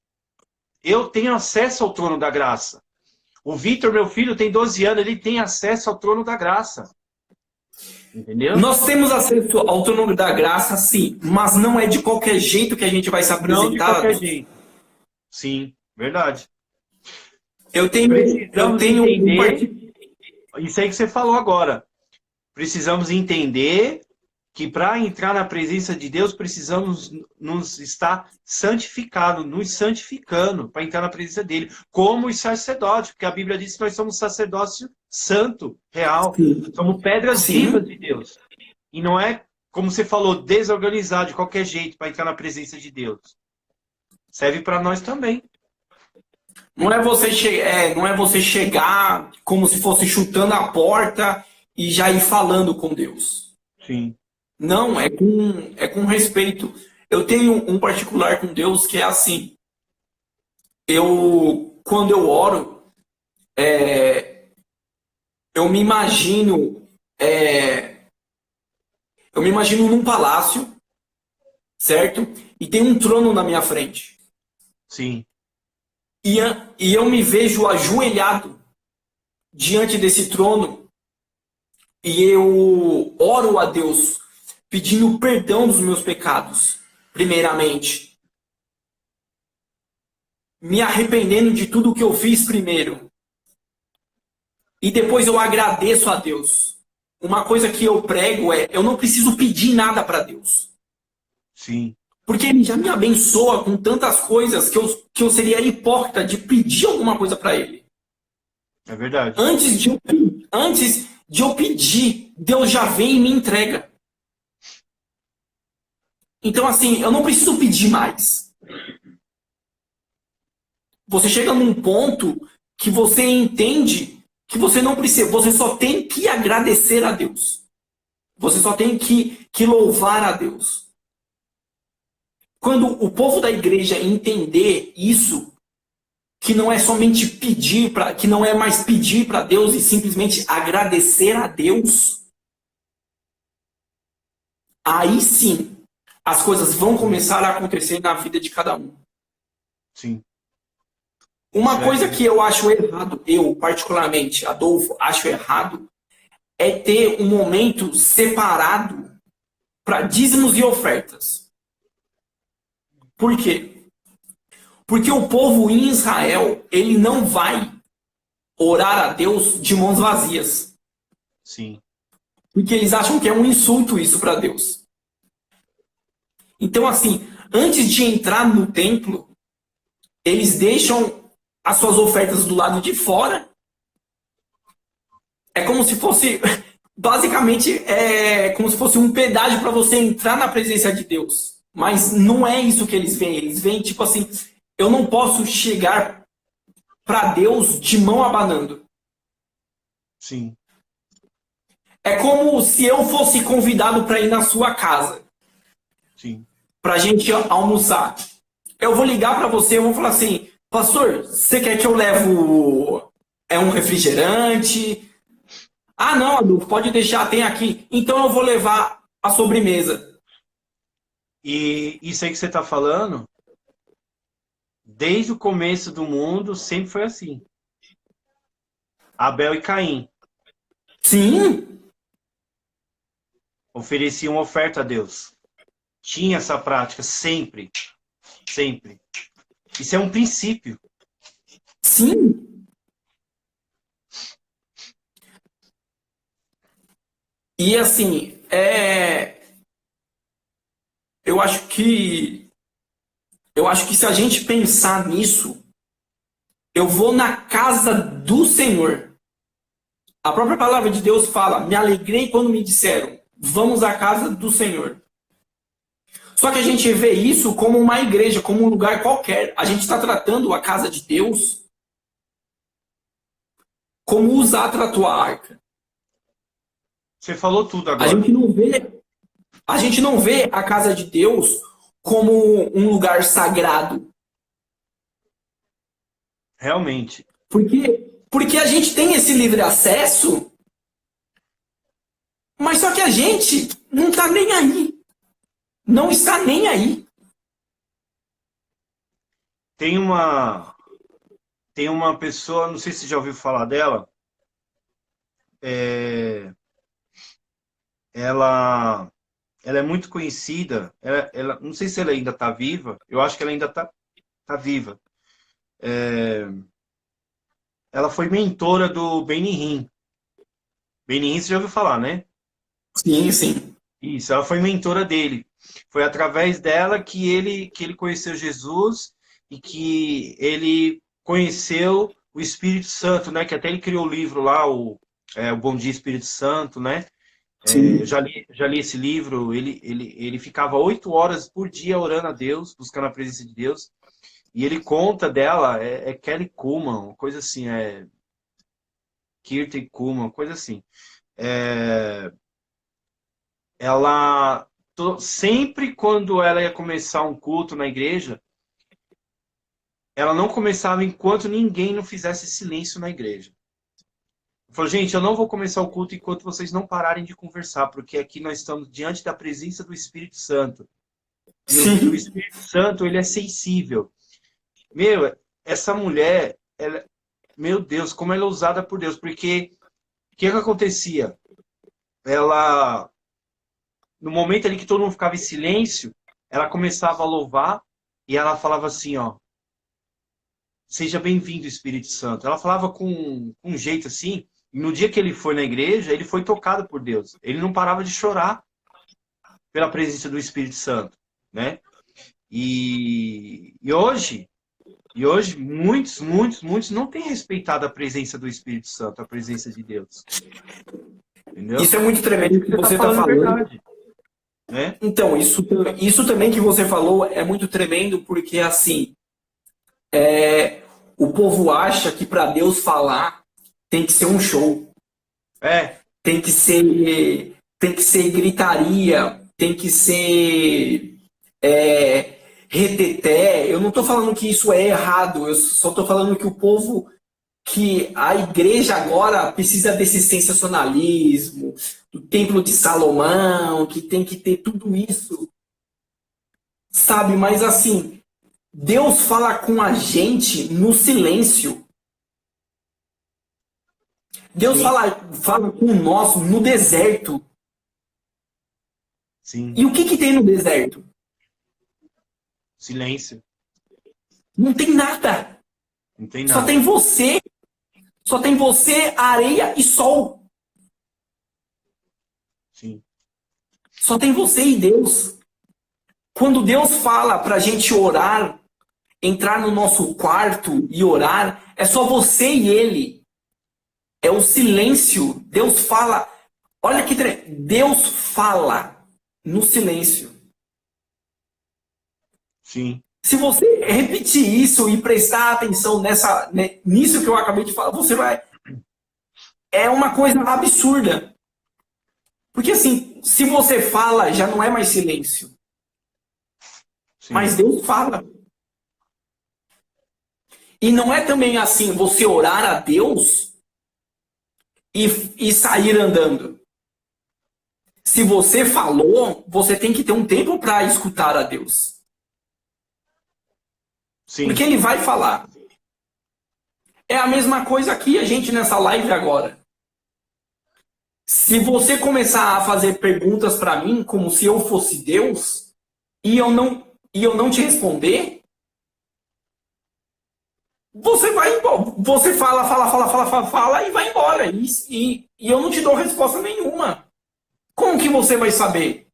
Speaker 2: eu tenho acesso ao trono da graça. O Vitor, meu filho, tem 12 anos, ele tem acesso ao trono da graça. Entendeu?
Speaker 4: Nós temos acesso ao trono da graça, sim, mas não é de qualquer jeito que a gente vai se apresentar.
Speaker 2: Não de qualquer jeito. Sim, verdade.
Speaker 4: Eu tenho
Speaker 2: entender, isso aí que você falou agora. Precisamos entender que para entrar na presença de Deus, precisamos nos estar santificados, nos santificando para entrar na presença dele, como os sacerdotes, porque a Bíblia diz que nós somos sacerdócio santo, real. Sim. Somos pedras vivas de Deus. E não é, como você falou, desorganizado de qualquer jeito para entrar na presença de Deus. Serve para nós também.
Speaker 4: Não é você chegar como se fosse chutando a porta e já ir falando com Deus.
Speaker 2: Sim.
Speaker 4: Não, é com respeito. Eu tenho um particular com Deus que é assim. Quando eu oro, eu me imagino num palácio, certo? E tem um trono na minha frente.
Speaker 2: Sim.
Speaker 4: E eu me vejo ajoelhado diante desse trono e eu oro a Deus pedindo perdão dos meus pecados, primeiramente. Me arrependendo de tudo que eu fiz primeiro. E depois eu agradeço a Deus. Uma coisa que eu prego eu não preciso pedir nada para Deus.
Speaker 2: Sim.
Speaker 4: Porque Ele já me abençoa com tantas coisas que eu seria hipócrita de pedir alguma coisa para Ele.
Speaker 2: É verdade.
Speaker 4: Antes de eu pedir, Deus já vem e me entrega. Então, assim, eu não preciso pedir mais. Você chega num ponto que você entende que você não precisa, você só tem que agradecer a Deus. Você só tem que louvar a Deus. Quando o povo da igreja entender isso, que não é somente pedir, que não é mais pedir para Deus e simplesmente agradecer a Deus, aí sim as coisas vão começar a acontecer na vida de cada um.
Speaker 2: Sim.
Speaker 4: Uma coisa que eu acho errado, eu particularmente, Adolfo, acho errado, é ter um momento separado para dízimos e ofertas. Por quê? Porque o povo em Israel, ele não vai orar a Deus de mãos vazias.
Speaker 2: Sim.
Speaker 4: Porque eles acham que é um insulto isso para Deus. Então, assim, antes de entrar no templo, eles deixam as suas ofertas do lado de fora. É como se fosse, basicamente, é como se fosse um pedágio para você entrar na presença de Deus. Mas não é isso que eles veem. Eles veem, tipo assim, eu não posso chegar para Deus de mão abanando.
Speaker 2: Sim.
Speaker 4: É como se eu fosse convidado para ir na sua casa.
Speaker 2: Sim.
Speaker 4: Pra gente almoçar. Eu vou ligar para você, eu vou falar assim, pastor, você quer que eu levo um refrigerante? Ah, não, Adolfo, pode deixar, tem aqui. Então eu vou levar a sobremesa.
Speaker 2: E isso aí que você está falando, desde o começo do mundo, sempre foi assim. Abel e Caim
Speaker 4: Sim,
Speaker 2: ofereciam oferta a Deus. Tinha essa prática sempre. Sempre. Isso é um princípio.
Speaker 4: sim. E assim, eu acho que se a gente pensar nisso, eu vou na casa do Senhor. A própria palavra de Deus fala, me alegrei quando me disseram, vamos à casa do Senhor. Só que a gente vê isso como uma igreja, como um lugar qualquer. A gente está tratando a casa de Deus como Uzá tratou a arca.
Speaker 2: Você falou tudo agora.
Speaker 4: A gente não vê a casa de Deus como um lugar sagrado.
Speaker 2: Realmente.
Speaker 4: Porque a gente tem esse livre acesso, mas só que a gente não está nem aí. Não está nem aí.
Speaker 2: Tem uma pessoa, não sei se você já ouviu falar dela. Ela é muito conhecida. Não sei se ela ainda está viva. Eu acho que ela ainda está viva. Ela foi mentora do Benny Hinn. Benny Hinn, você já ouviu falar, né?
Speaker 4: Sim, sim.
Speaker 2: Isso, ela foi mentora dele. Foi através dela que ele conheceu Jesus e que ele conheceu o Espírito Santo, né? Que até ele criou o livro lá, o Bom Dia Espírito Santo, né? Eu já li esse livro. Ele ficava 8 horas por dia orando a Deus, buscando a presença de Deus. E ele conta dela, Kelly Kuhlman, uma coisa assim, Kirsten Kuhlman, uma coisa assim. Ela, sempre quando ela ia começar um culto na igreja, ela não começava enquanto ninguém não fizesse silêncio na igreja. Falou, gente, eu não vou começar o culto enquanto vocês não pararem de conversar, porque aqui nós estamos diante da presença do Espírito Santo. E o Espírito Santo, ele é sensível. Meu, essa mulher, meu Deus, como ela é usada por Deus. Porque o que acontecia? Ela, no momento ali que todo mundo ficava em silêncio, ela começava a louvar e ela falava assim, ó, seja bem-vindo, Espírito Santo. Ela falava com um jeito assim. E no dia que ele foi na igreja, ele foi tocado por Deus. Ele não parava de chorar pela presença do Espírito Santo, né? E hoje muitos não têm respeitado a presença do Espírito Santo, a presença de Deus. Entendeu?
Speaker 4: Isso é muito tremendo que você está
Speaker 2: falando a
Speaker 4: falando.
Speaker 2: verdade, né?
Speaker 4: Então, isso também que você falou é muito tremendo, porque assim, o povo acha que para Deus falar tem que ser um show,
Speaker 2: É,
Speaker 4: tem que ser gritaria, tem que ser reteté. Eu não estou falando que isso é errado, eu só estou falando que o povo, que a igreja agora precisa desse sensacionalismo, do Templo de Salomão, que tem que ter tudo isso, sabe? Mas assim, Deus fala com a gente no silêncio. Deus
Speaker 2: sim,
Speaker 4: fala com nós no deserto.
Speaker 2: sim.
Speaker 4: E o que tem no deserto?
Speaker 2: Silêncio.
Speaker 4: Não tem nada.
Speaker 2: Não tem
Speaker 4: Só
Speaker 2: nada.
Speaker 4: tem você. Só tem você, areia e sol.
Speaker 2: Sim.
Speaker 4: Só tem você e Deus. Quando Deus fala para a gente orar, entrar no nosso quarto e orar, é só você e Ele. É o silêncio. Deus fala. Olha que Deus fala no silêncio.
Speaker 2: Sim.
Speaker 4: Se você repetir isso e prestar atenção nisso que eu acabei de falar, você vai. É uma coisa absurda. Porque assim, se você fala, já não é mais silêncio.
Speaker 2: Sim.
Speaker 4: Mas Deus fala. E não é também assim, você orar a Deus e sair andando. Se você falou, você tem que ter um tempo para escutar a Deus.
Speaker 2: Sim.
Speaker 4: Porque Ele vai falar. É a mesma coisa aqui, a gente nessa live agora. Se você começar a fazer perguntas para mim como se eu fosse Deus e eu não te responder, você vai embora. Você fala e vai embora. E eu não te dou resposta nenhuma. Como que você vai saber?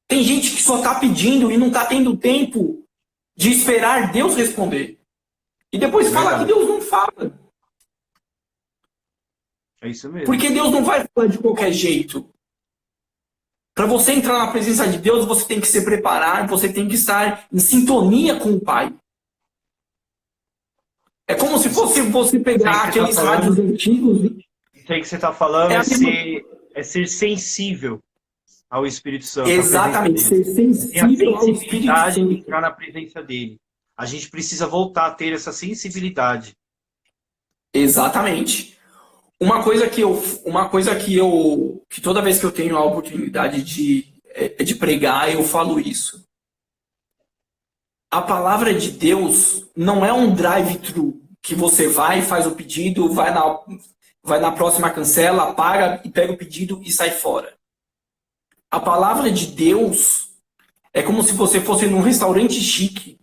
Speaker 4: Tem gente que só está pedindo e não está tendo tempo de esperar Deus responder. E depois fala que Deus não fala.
Speaker 2: É isso mesmo.
Speaker 4: Porque Deus não vai falar de qualquer jeito. Para você entrar na presença de Deus, você tem que se preparar, você tem que estar em sintonia com o Pai. É como se fosse você pegar aqueles rádios antigos.
Speaker 2: Isso aí que você está falando é ser sensível ao Espírito Santo.
Speaker 4: Exatamente, ser sensível ao Espírito Santo.
Speaker 2: De entrar na presença dele. A gente precisa voltar a ter essa sensibilidade.
Speaker 4: Exatamente. Uma coisa que toda vez que eu tenho a oportunidade de pregar, eu falo isso. A palavra de Deus não é um drive-thru que você vai, faz o pedido, vai na próxima cancela, paga e pega o pedido e sai fora. A palavra de Deus é como se você fosse num restaurante chique.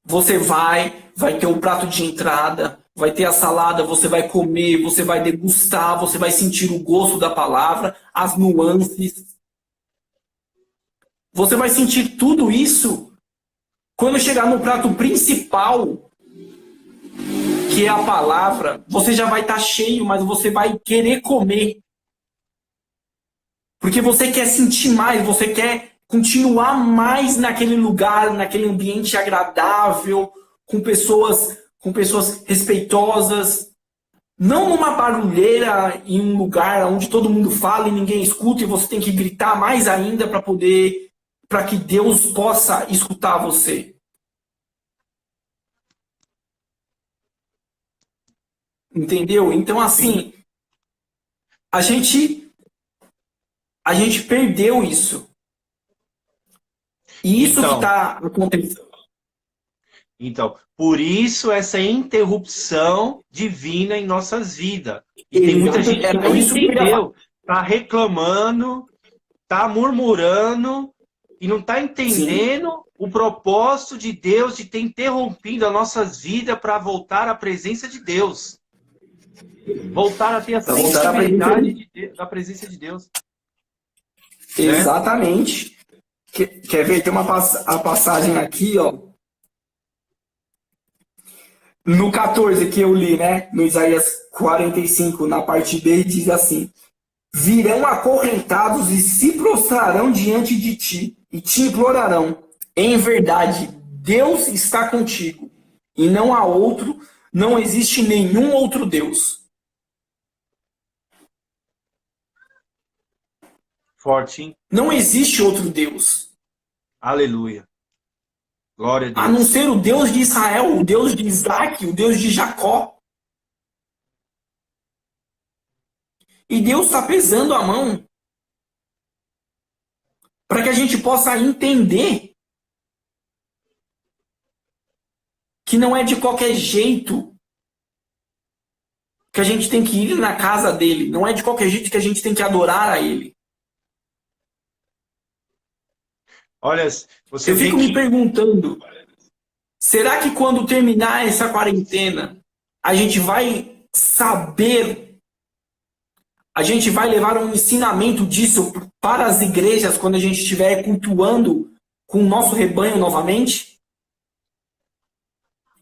Speaker 4: Você vai ter um prato de entrada, vai ter a salada, você vai comer, você vai degustar, você vai sentir o gosto da palavra, as nuances. Você vai sentir tudo isso quando chegar no prato principal, que é a palavra. Você já vai estar cheio, mas você vai querer comer. Porque você quer sentir mais, você quer continuar mais naquele lugar, naquele ambiente agradável, com pessoas respeitosas. Não numa barulheira, em um lugar onde todo mundo fala e ninguém escuta e você tem que gritar mais ainda para que Deus possa escutar você. Entendeu? Então, assim, a gente perdeu isso. E isso que está acontecendo.
Speaker 2: Então, por isso essa interrupção divina em nossas vidas. E tem muita gente que não entendeu. Está reclamando, está murmurando e não está entendendo o propósito de Deus de ter interrompido as nossas vidas para voltar à presença de Deus. Voltar a ter a sensibilidade da presença de Deus.
Speaker 4: Exatamente. Né? Quer ver? Tem a passagem aqui, ó. No 14 que eu li, né? No Isaías 45, na parte B, diz assim: virão acorrentados e se prostrarão diante de ti e te implorarão. Em verdade, Deus está contigo e não há outro, não existe nenhum outro Deus.
Speaker 2: Forte, hein?
Speaker 4: Não existe outro Deus,
Speaker 2: Aleluia. Glória a
Speaker 4: a não
Speaker 2: Deus.
Speaker 4: ser o Deus de Israel, o Deus de Isaac, o Deus de Jacó. E Deus está pesando a mão para que a gente possa entender que não é de qualquer jeito que a gente tem que ir na casa dele. Não é de qualquer jeito que a gente tem que adorar a ele.
Speaker 2: Olha, você
Speaker 4: Eu
Speaker 2: vê
Speaker 4: fico
Speaker 2: que...
Speaker 4: me perguntando, será que quando terminar essa quarentena, a gente vai saber, a gente vai levar um ensinamento disso para as igrejas quando a gente estiver cultuando com o nosso rebanho novamente?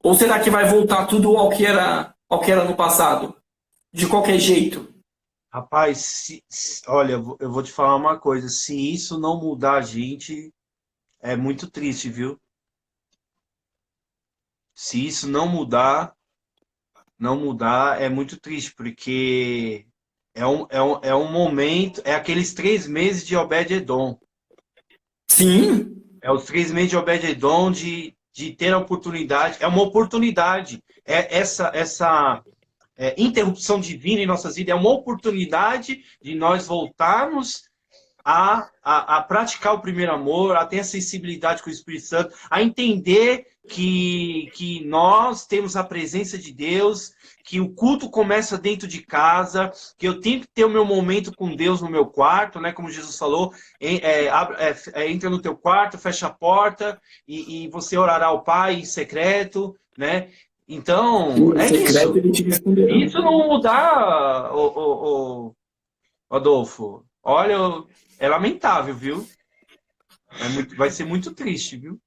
Speaker 4: Ou será que vai voltar tudo ao que era no passado? De qualquer jeito?
Speaker 2: Rapaz, olha, eu vou te falar uma coisa. Se isso não mudar a gente, é muito triste, viu? Se isso não mudar, é muito triste, porque é um momento, é aqueles 3 meses de Obed-Edom.
Speaker 4: Sim,
Speaker 2: É os 3 meses de Obed-Edom de ter a oportunidade, é uma oportunidade. Essa interrupção divina em nossas vidas é uma oportunidade de nós voltarmos a praticar o primeiro amor, a ter a sensibilidade com o Espírito Santo, a entender que nós temos a presença de Deus, que o culto começa dentro de casa, que eu tenho que ter o meu momento com Deus no meu quarto, né? Como Jesus falou, entra no teu quarto, fecha a porta e você orará ao Pai em secreto, né? Então, é isso.
Speaker 4: secreto ele te responderá.
Speaker 2: Isso não mudar, Adolfo, olha, é lamentável, viu? Vai ser muito triste, viu?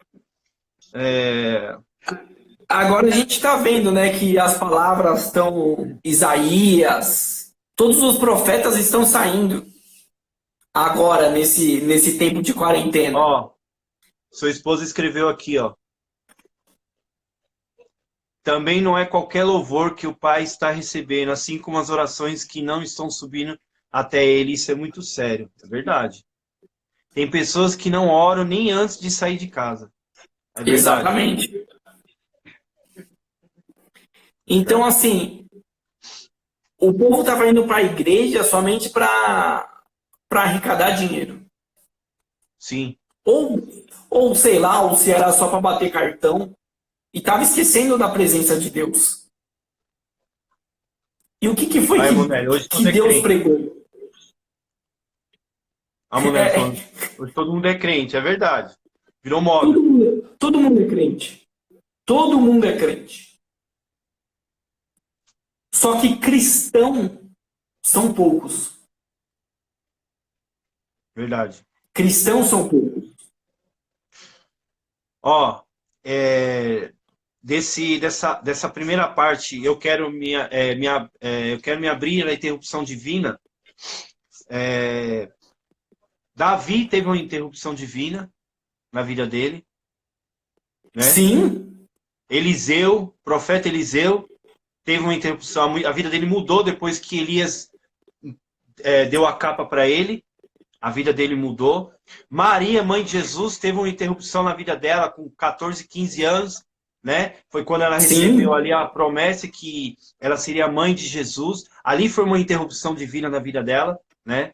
Speaker 4: Agora a gente está vendo, né, que as palavras estão Isaías, todos os profetas estão saindo agora nesse tempo de quarentena.
Speaker 2: Ó, sua esposa escreveu aqui, ó. Também não é qualquer louvor que o Pai está recebendo, assim como as orações que não estão subindo até ele. Isso é muito sério, é verdade. Tem pessoas que não oram nem antes de sair de casa. É verdade.
Speaker 4: Exatamente. Então, assim, o povo estava indo para a igreja somente para arrecadar dinheiro.
Speaker 2: Sim.
Speaker 4: Ou sei lá, ou se era só para bater cartão. E estava esquecendo da presença de Deus. E o que foi que Deus pregou?
Speaker 2: A mulher falando, hoje todo mundo é crente, é verdade. Virou moda.
Speaker 4: Todo mundo é crente. Todo mundo é crente. Só que cristão são poucos.
Speaker 2: Verdade.
Speaker 4: Cristãos são poucos.
Speaker 2: Ó, dessa primeira parte, eu quero eu quero me abrir na interrupção divina. Davi teve uma interrupção divina na vida dele. Né?
Speaker 4: Sim.
Speaker 2: Eliseu, profeta Eliseu, teve uma interrupção. A vida dele mudou depois que Elias deu a capa para ele. A vida dele mudou. Maria, mãe de Jesus, teve uma interrupção na vida dela com 14, 15 anos. Né? Foi quando ela recebeu ali a promessa que ela seria mãe de Jesus. Ali foi uma interrupção divina na vida dela. Né?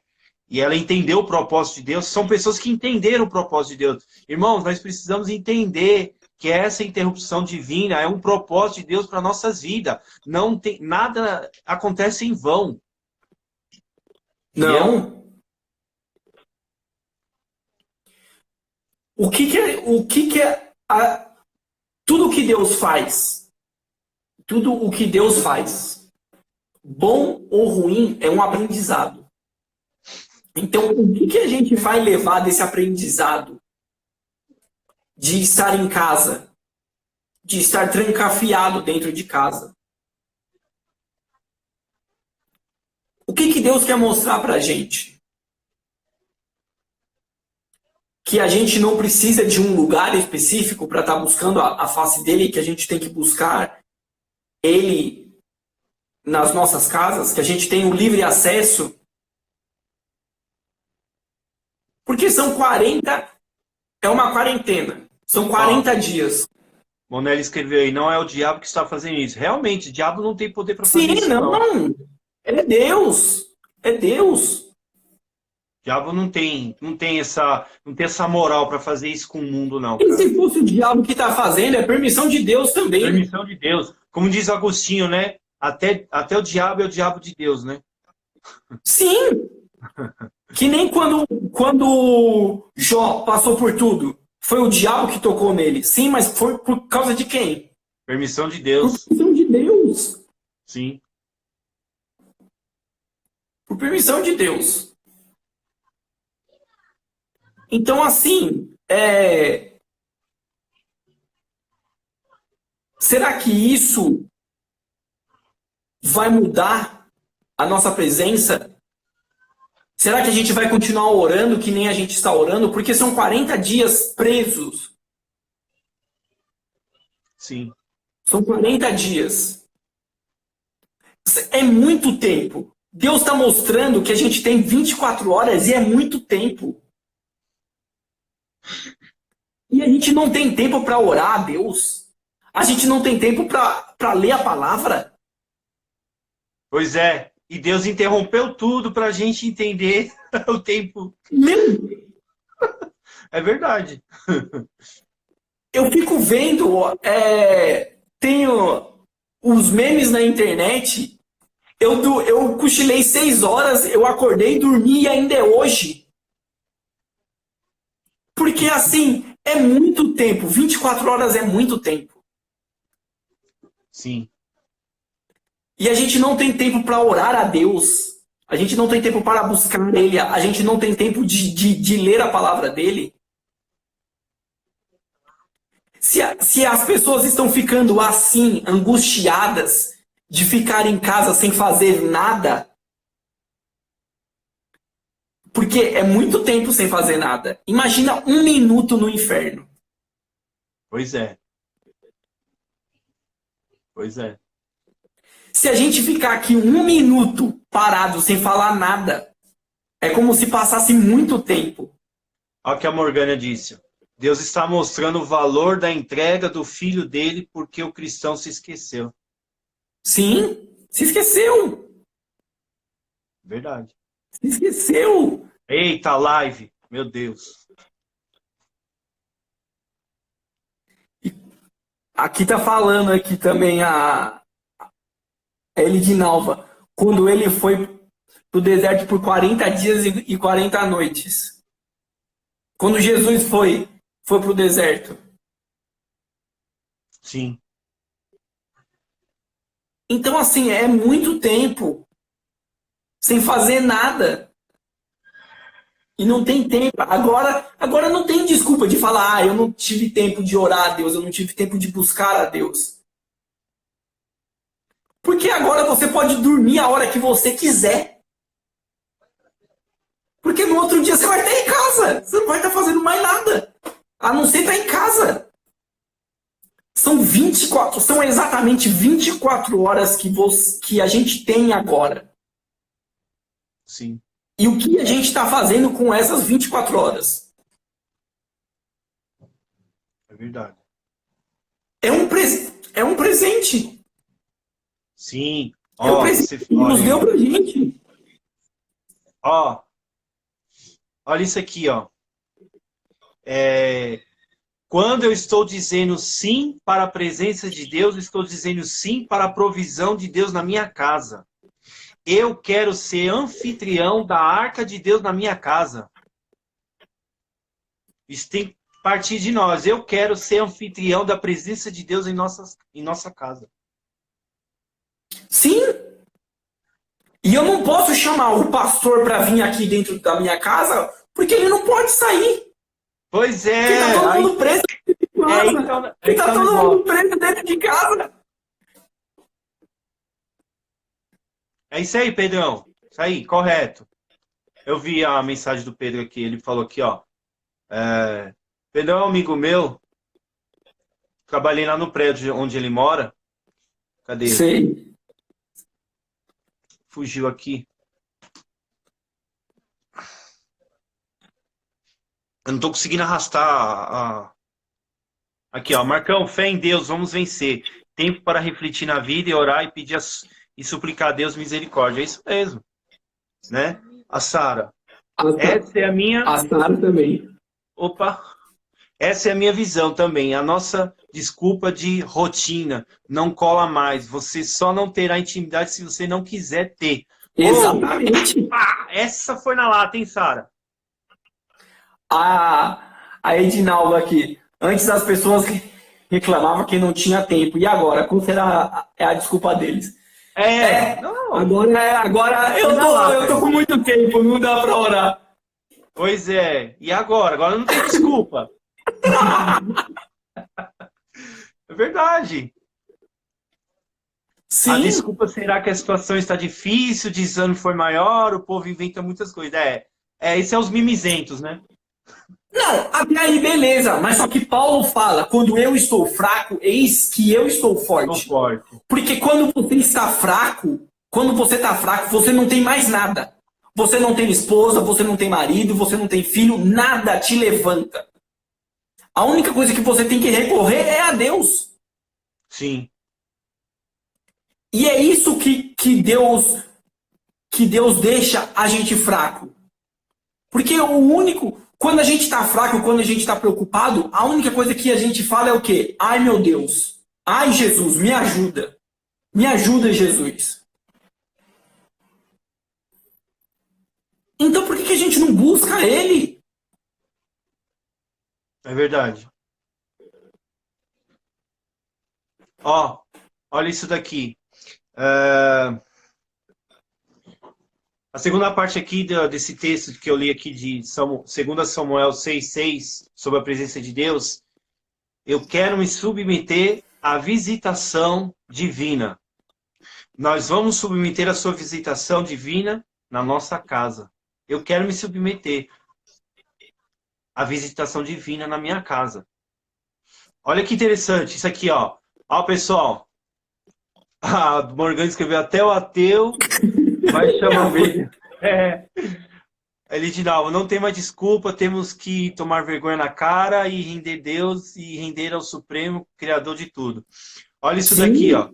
Speaker 2: E ela entendeu o propósito de Deus. São pessoas que entenderam o propósito de Deus. Irmãos, nós precisamos entender que essa interrupção divina é um propósito de Deus para nossas vidas. Não tem nada acontece em vão.
Speaker 4: Não. Tudo que Deus faz, tudo o que Deus faz, bom ou ruim, é um aprendizado. Então, o que a gente vai levar desse aprendizado de estar em casa, de estar trancafiado dentro de casa. O que Deus quer mostrar para a gente? Que a gente não precisa de um lugar específico para estar buscando a face dele, que a gente tem que buscar ele nas nossas casas, que a gente tem o livre acesso. Porque são 40, é uma quarentena, são 40 dias.
Speaker 2: Monelli escreveu aí, não é o diabo que está fazendo isso. Realmente, o diabo não tem poder para fazer
Speaker 4: Sim,
Speaker 2: isso.
Speaker 4: não. É Deus. É Deus.
Speaker 2: O diabo não tem essa moral para fazer isso com o mundo, não.
Speaker 4: E
Speaker 2: Cara.
Speaker 4: se fosse o diabo que está fazendo, é permissão de Deus também.
Speaker 2: Permissão de Deus. Como diz Agostinho, né? Até o diabo é o diabo de Deus, né?
Speaker 4: Sim. Que nem quando Jó passou por tudo. Foi o diabo que tocou nele. Sim, mas foi por causa de quem?
Speaker 2: Permissão de Deus.
Speaker 4: Por permissão de Deus.
Speaker 2: Sim.
Speaker 4: Por permissão de Deus. Então, assim, será que isso vai mudar a nossa presença? Será que a gente vai continuar orando que nem a gente está orando? Porque são 40 dias presos.
Speaker 2: Sim.
Speaker 4: São 40 dias. É muito tempo. Deus está mostrando que a gente tem 24 horas e é muito tempo. E a gente não tem tempo para orar a Deus. A gente não tem tempo para ler a palavra.
Speaker 2: Pois é. E Deus interrompeu tudo para a gente entender o tempo.
Speaker 4: Meu,
Speaker 2: É verdade.
Speaker 4: eu fico vendo, tenho os memes na internet. Eu cochilei 6 horas, eu acordei, dormi e ainda é hoje. Porque assim, é muito tempo. 24 horas é muito tempo.
Speaker 2: Sim.
Speaker 4: E a gente não tem tempo para orar a Deus. A gente não tem tempo para buscar Ele. A gente não tem tempo de ler a palavra dEle. Se as pessoas estão ficando assim, angustiadas, de ficar em casa sem fazer nada, porque é muito tempo sem fazer nada. Imagina 1 minuto no inferno.
Speaker 2: Pois é. Pois é.
Speaker 4: Se a gente ficar aqui 1 minuto parado sem falar nada, é como se passasse muito tempo.
Speaker 2: Olha o que a Morgana disse. Deus está mostrando o valor da entrega do filho dele porque o cristão se esqueceu.
Speaker 4: Sim, se esqueceu.
Speaker 2: Verdade.
Speaker 4: Se esqueceu.
Speaker 2: Eita, live. Meu Deus.
Speaker 4: Aqui tá falando aqui também a Elidinalva, quando ele foi pro deserto por 40 dias e 40 noites. Quando Jesus foi pro deserto.
Speaker 2: Sim.
Speaker 4: Então, assim, é muito tempo sem fazer nada. E não tem tempo. Agora não tem desculpa de falar, eu não tive tempo de orar a Deus, eu não tive tempo de buscar a Deus. Porque agora você pode dormir a hora que você quiser. Porque no outro dia você vai estar em casa. Você não vai estar fazendo mais nada. A não ser estar em casa. São exatamente 24 horas que a gente tem agora.
Speaker 2: Sim.
Speaker 4: E o que a gente está fazendo com essas 24 horas?
Speaker 2: É verdade.
Speaker 4: É um presente.
Speaker 2: Sim.
Speaker 4: É um presente que nos deu pra gente.
Speaker 2: Ó. Olha isso aqui, ó. Quando eu estou dizendo sim para a presença de Deus, estou dizendo sim para a provisão de Deus na minha casa. Eu quero ser anfitrião da arca de Deus na minha casa. Isso tem que partir de nós. Eu quero ser anfitrião da presença de Deus em nossa casa.
Speaker 4: Sim. E eu não posso chamar o pastor para vir aqui dentro da minha casa, porque ele não pode sair.
Speaker 2: Pois
Speaker 4: Porque
Speaker 2: é.
Speaker 4: tá todo mundo preso.
Speaker 2: Então,
Speaker 4: E tá
Speaker 2: Então,
Speaker 4: todo
Speaker 2: igual.
Speaker 4: mundo preso dentro de casa.
Speaker 2: É isso aí, Pedrão. Isso aí, correto. Eu vi a mensagem do Pedro aqui. Ele falou aqui, ó. Pedrão é um amigo meu. Trabalhei lá no prédio onde ele mora. Cadê?
Speaker 4: Sei.
Speaker 2: Fugiu aqui. Eu não tô conseguindo arrastar Aqui, ó. Marcão, fé em Deus, vamos vencer. Tempo para refletir na vida e orar e pedir e suplicar a Deus misericórdia. É isso mesmo, né? A Sara. Essa é a minha...
Speaker 4: A Sara também.
Speaker 2: Opa! Essa é a minha visão também. A nossa desculpa de rotina não cola mais. Você só não terá intimidade se você não quiser ter.
Speaker 4: Exatamente.
Speaker 2: Essa foi na lata, hein, Sara?
Speaker 4: A Edinalva aqui. Antes as pessoas reclamavam que não tinha tempo. E agora? Qual será a desculpa deles?
Speaker 2: Não.
Speaker 4: Agora eu tô com muito tempo, não dá pra orar.
Speaker 2: Pois é. E agora? Agora não tem desculpa. É verdade.
Speaker 4: Sim.
Speaker 2: A desculpa será que a situação está difícil, o desânimo foi maior, o povo inventa muitas coisas. Esses são os mimizentos, né?
Speaker 4: Não, até aí beleza, mas só que Paulo fala, quando eu estou fraco, eis que eu estou forte.
Speaker 2: Estou forte.
Speaker 4: Porque quando você está fraco, você não tem mais nada. Você não tem esposa, você não tem marido, você não tem filho, nada te levanta. A única coisa que você tem que recorrer é a Deus.
Speaker 2: Sim.
Speaker 4: E é isso que Deus deixa a gente fraco. Porque quando a gente está fraco, quando a gente está preocupado, a única coisa que a gente fala é o quê? Ai, meu Deus. Ai, Jesus, me ajuda. Me ajuda, Jesus. Então por que a gente não busca Ele?
Speaker 2: É verdade. Ó, olha isso daqui. A segunda parte aqui desse texto que eu li aqui de 2 Samuel 6,6, sobre a presença de Deus, eu quero me submeter à visitação divina. Nós vamos submeter a sua visitação divina na nossa casa. Eu quero me submeter à visitação divina na minha casa. Olha que interessante, isso aqui, ó. Ó, pessoal. A Morgana escreveu até o ateu vai chamar ele. Elidinalva, não tem mais desculpa, temos que tomar vergonha na cara e render Deus e render ao Supremo, Criador de tudo. Olha isso daqui, ó.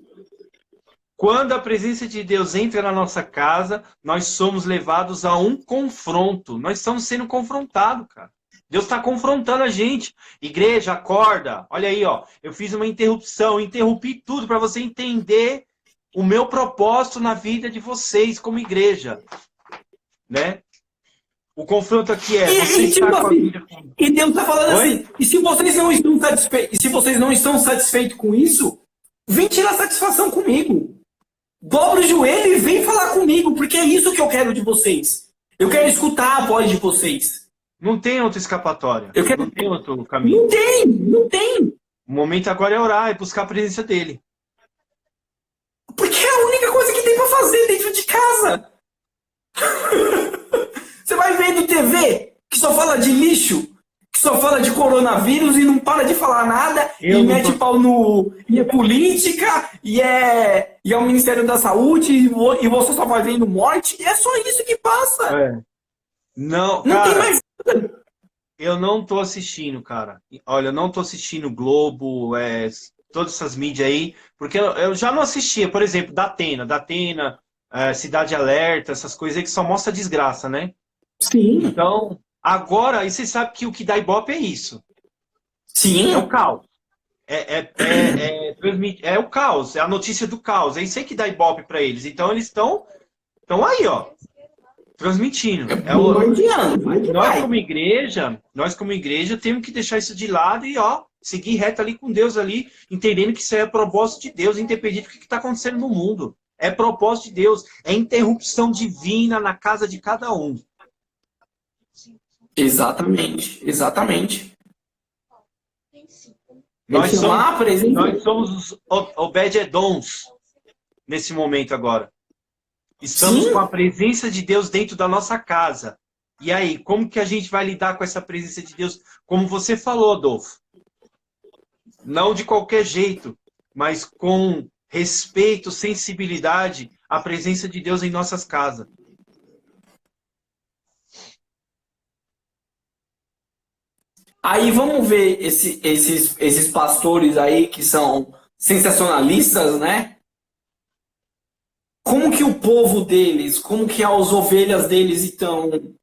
Speaker 2: Quando a presença de Deus entra na nossa casa, nós somos levados a um confronto. Nós estamos sendo confrontados, cara. Deus está confrontando a gente. Igreja, acorda. Olha aí, ó. Eu fiz uma interrupção, interrompi tudo para você entender o meu propósito na vida de vocês como igreja. Né? O confronto aqui é...
Speaker 4: E Deus está falando assim, e se vocês não estão satisfeitos com isso, vem tirar satisfação comigo. Dobra o joelho e vem falar comigo, porque é isso que eu quero de vocês. Eu quero escutar a voz de vocês.
Speaker 2: Não tem outra escapatória. Não tem outro caminho.
Speaker 4: Não tem.
Speaker 2: O momento agora é orar, é buscar a presença dele.
Speaker 4: Porque é a única coisa que tem pra fazer dentro de casa. Você vai vendo TV que só fala de lixo, que só fala de coronavírus e não para de falar nada, e mete pau no... E é política, e é o Ministério da Saúde, e você só vai vendo morte, e é só isso que passa.
Speaker 2: Não,
Speaker 4: não
Speaker 2: cara,
Speaker 4: tem mais nada.
Speaker 2: Eu não tô assistindo, cara. Olha, eu não tô assistindo Globo, todas essas mídias aí, porque eu já não assistia, por exemplo, da Atena, Cidade Alerta, essas coisas aí que só mostra desgraça, né?
Speaker 4: Sim.
Speaker 2: Então, agora, e você sabe que o que dá Ibope é isso.
Speaker 4: Sim.
Speaker 2: É o caos. É o caos, é a notícia do caos. É isso aí que dá Ibope para eles. Então, eles estão aí, ó, transmitindo. Nós como igreja temos que deixar isso de lado e, ó, seguir reto ali com Deus ali, entendendo que isso é propósito de Deus, independente do que está acontecendo no mundo. É propósito de Deus, é interrupção divina na casa de cada um.
Speaker 4: Exatamente.
Speaker 2: Nós
Speaker 4: Ele
Speaker 2: somos,
Speaker 4: lá apresenta.
Speaker 2: nós somos os Obed-Edoms nesse momento agora. Estamos
Speaker 4: Sim.
Speaker 2: com a presença de Deus dentro da nossa casa. E aí, como que a gente vai lidar com essa presença de Deus? Como você falou, Adolfo. Não de qualquer jeito, mas com respeito, sensibilidade à presença de Deus em nossas casas.
Speaker 4: Aí vamos ver esses pastores aí que são sensacionalistas, né? Como que o povo deles, como que as ovelhas deles estão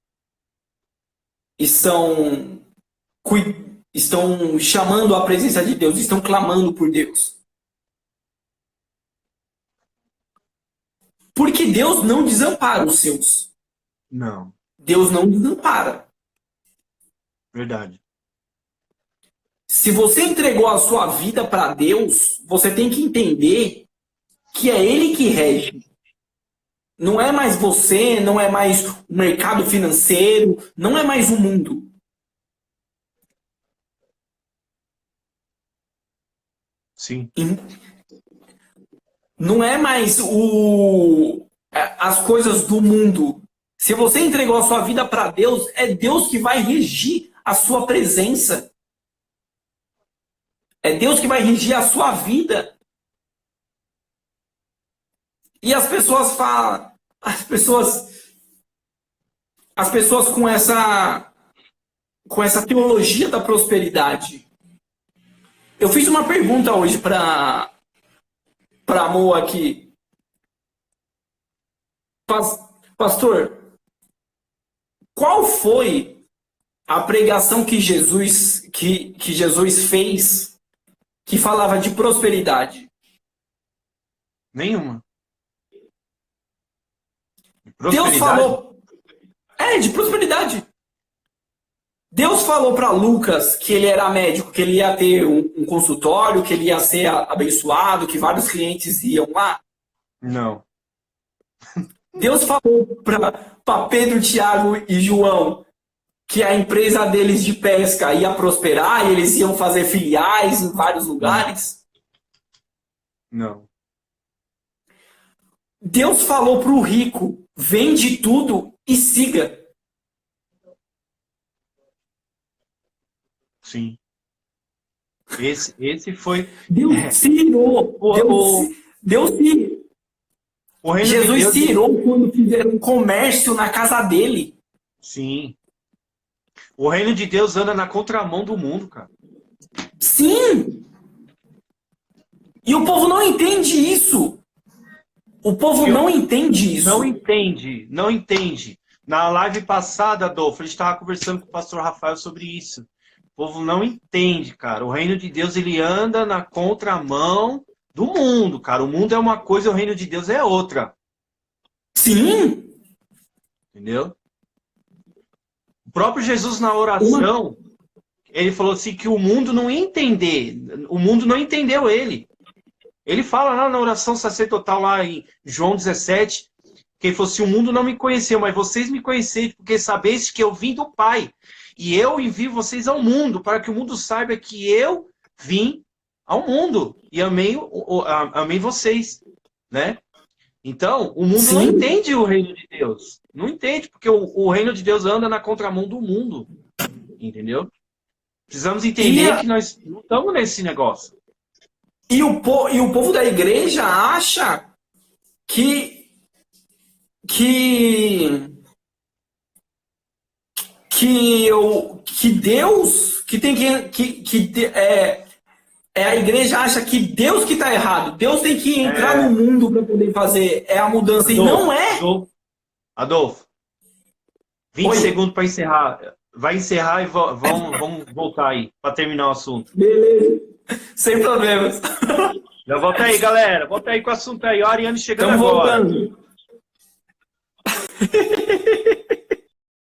Speaker 4: chamando a presença de Deus, estão clamando por Deus. Porque Deus não desampara os seus.
Speaker 2: Não,
Speaker 4: Deus não desampara.
Speaker 2: verdade.
Speaker 4: Se você entregou a sua vida para Deus, você tem que entender que é Ele que rege. Não é mais você, não é mais o mercado financeiro, não é mais o mundo.
Speaker 2: Sim,
Speaker 4: Não é mais as coisas do mundo. Se você entregou a sua vida para Deus, é Deus que vai regir a sua presença. É Deus que vai regir a sua vida. E as pessoas falam, as pessoas com essa teologia da prosperidade. Eu fiz uma pergunta hoje para Mo aqui. Pastor, qual foi a pregação que Jesus fez que falava de prosperidade?
Speaker 2: nenhuma.
Speaker 4: Deus falou. De prosperidade. Deus falou para Lucas que ele era médico, que ele ia ter um consultório, que ele ia ser abençoado, que vários clientes iam lá.
Speaker 2: Não.
Speaker 4: Deus falou para Pedro, Tiago e João que a empresa deles de pesca ia prosperar e eles iam fazer filiais em vários lugares.
Speaker 2: Não.
Speaker 4: Deus falou para o rico: vende tudo e siga.
Speaker 2: Sim. Esse foi.
Speaker 4: Deus se irou.
Speaker 2: O reino
Speaker 4: Jesus
Speaker 2: de Deus,
Speaker 4: se irou quando fizeram um comércio na casa dele.
Speaker 2: sim. O reino de Deus anda na contramão do mundo, cara.
Speaker 4: Sim! E o povo não entende isso. O povo não entende isso.
Speaker 2: Não entende. Na live passada, Adolfo, a gente estava conversando com o pastor Rafael sobre isso. O povo não entende, cara. O reino de Deus, ele anda na contramão do mundo, cara. O mundo é uma coisa e o reino de Deus é outra.
Speaker 4: Sim!
Speaker 2: Entendeu? O próprio Jesus, na oração, ele falou assim que o mundo não ia entender. O mundo não entendeu ele. Ele fala lá na oração sacerdotal, lá em João 17, que ele falou assim: o mundo não me conheceu, mas vocês me conheceram, porque sabeis que eu vim do Pai. E eu envio vocês ao mundo, para que o mundo saiba que eu vim ao mundo. E amei vocês, né? Então, o mundo não entende o reino de Deus. Não entende, porque o reino de Deus anda na contramão do mundo. Entendeu? Precisamos entender que nós não estamos nesse negócio.
Speaker 4: E o povo da igreja acha que Deus que tem a igreja acha que Deus que está errado. Deus tem que entrar no mundo para poder fazer a mudança.
Speaker 2: Adolfo,
Speaker 4: e não é.
Speaker 2: Adolfo, 20 segundos para encerrar. Vai encerrar e vamos voltar aí para terminar o assunto.
Speaker 4: Beleza. Sem problemas.
Speaker 2: Já volta aí, galera. Volta aí com o assunto aí. A Ariane chegando agora.
Speaker 4: Estamos voltando.